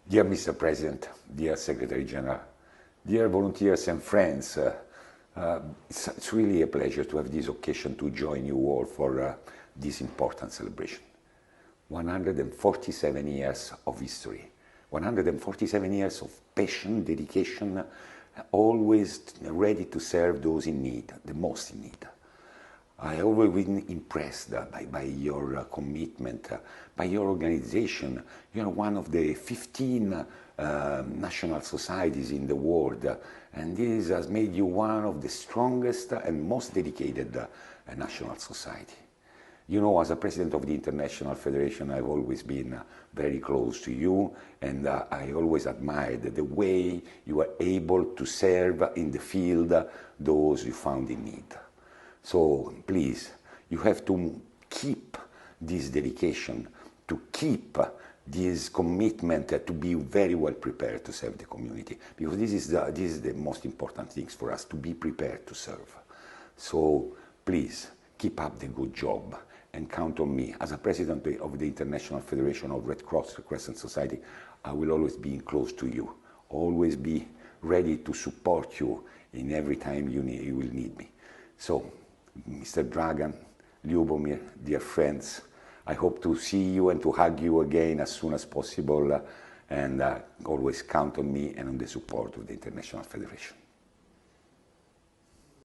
Dear Mr. President, dear Secretary General, dear volunteers and friends, it's really a pleasure to have this occasion to join you all for this important celebration. 147 years of history, 147 years of passion, dedication, always ready to serve those in need, the most in need. I have always been impressed by your commitment, by your organization. You are one of the 15 national societies in the world, and this has made you one of the strongest and most dedicated national society. You know, as a president of the International Federation, I've always been very close to you, and I always admired the way you are able to serve in the field those you found in need. So please, you have to keep this dedication, to keep this commitment to be very well prepared to serve the community, because this is the most important thing for us, to be prepared to serve. So please, keep up the good job and count on me. As a president of the International Federation of Red Cross Crescent Society, I will always be close to you, always be ready to support you in every time you will need me. So, Mr. Dragan, Ljubomir, dear friends, I hope to see you and to hug you again as soon as possible, and always count on me and on the support of the International Federation.